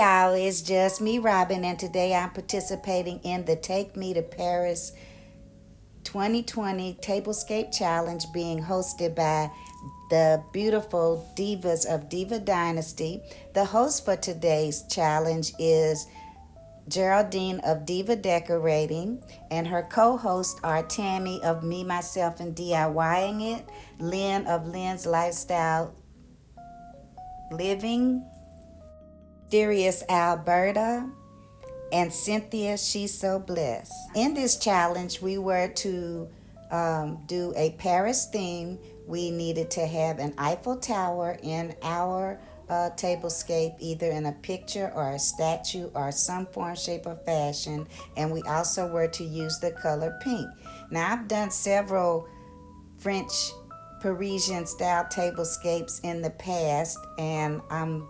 Y'all, it's just me, Robin, and today I'm participating in the Take Me to Paris 2020 Tablescape Challenge being hosted by the beautiful divas of Diva Dynasty. The host for today's challenge is Geraldine of Diva Decorating, and her co-hosts are Tammy of Me, Myself, and DIYing It, Lynn of Lynn's Lifestyle Living, Mysterious Alberta, and Cynthia, shesobless. In this challenge, we were to do a Paris theme. We needed to have an Eiffel Tower in our tablescape, either in a picture or a statue or some form, shape, or fashion. And we also were to use the color pink. Now, I've done several French Parisian style tablescapes in the past, and I'm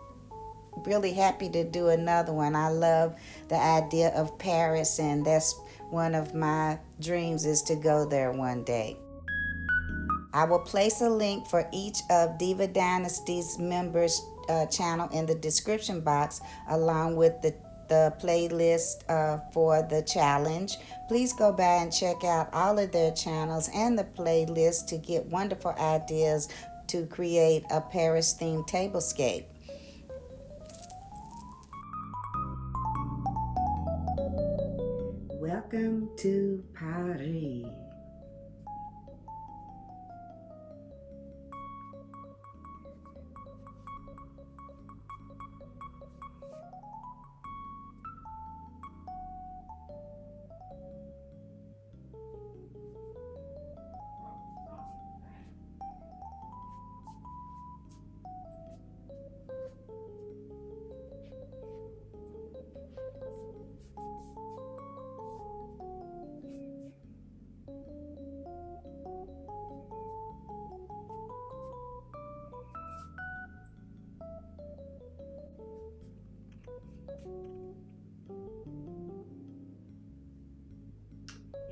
really happy to do another one. I love the idea of Paris, and that's one of my dreams, is to go there one day. I will place a link for each of Diva Dynasty's members' channel in the description box, along with the playlist for the challenge. Please go by and check out all of their channels and the playlist to get wonderful ideas to create a Paris themed tablescape. Welcome to Paris.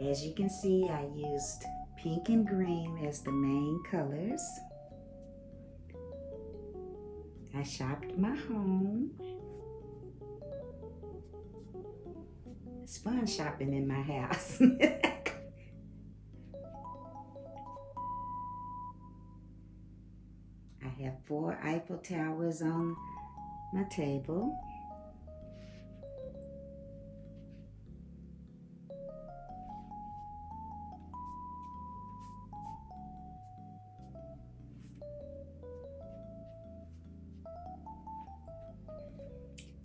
As you can see, I used pink and green as the main colors. I shopped my home. It's fun shopping in my house. I have 4 Eiffel Towers on my table.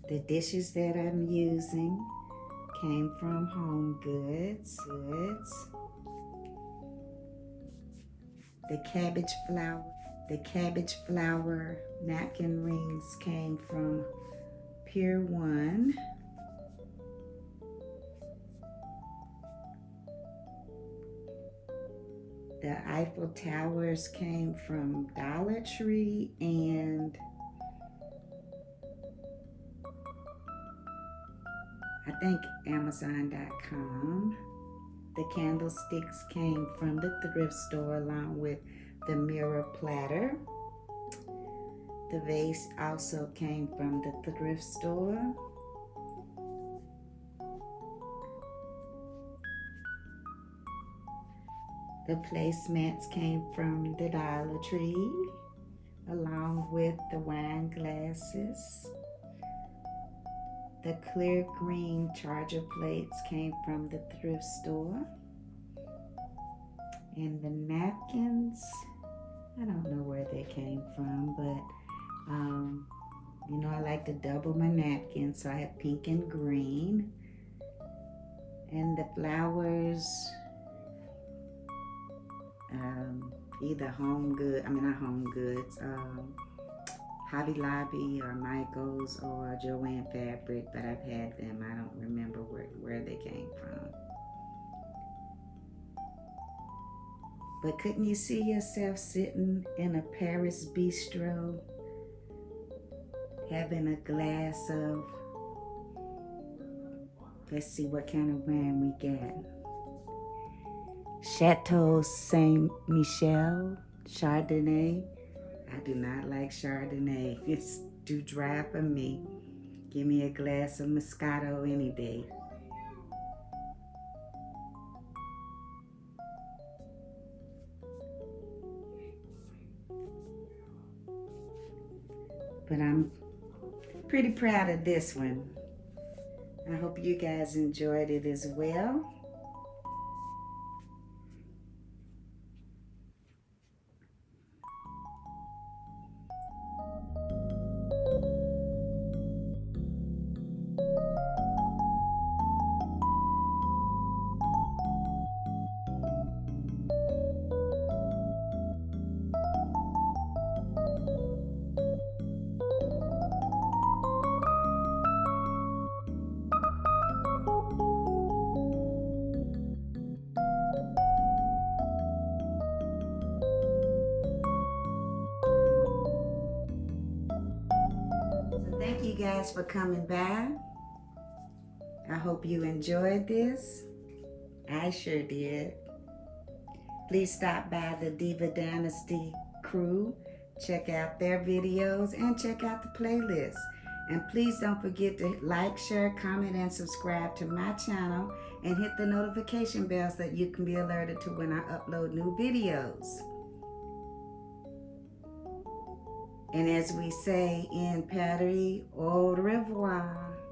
The dishes that I'm using came from Home Goods. The cabbage flower napkin rings came from Pier 1. The Eiffel Towers came from Dollar Tree and I think Amazon.com. The candlesticks came from the thrift store along with the mirror platter. The vase also came from the thrift store. The placemats came from the Dollar Tree along with the wine glasses. The clear green charger plates came from the thrift store. And the napkins, I don't know where they came from, but I like to double my napkins, so I have pink and green. And the flowers, either Hobby Lobby or Michael's or Joanne Fabric, but I've had them. I don't remember where they came from. But couldn't you see yourself sitting in a Paris bistro, having a glass of, let's see what kind of wine we got. Chateau Saint Michel Chardonnay. I do not like Chardonnay. It's too dry for me. Give me a glass of Moscato any day. But I'm pretty proud of this one. I hope you guys enjoyed it as well. So thank you guys for coming by. I hope you enjoyed this. I sure did. Please stop by the Diva Dynasty crew. Check out their videos and check out the playlist. And please don't forget to like, share, comment, and subscribe to my channel and hit the notification bell so that you can be alerted to when I upload new videos. And as we say in Paris, au revoir.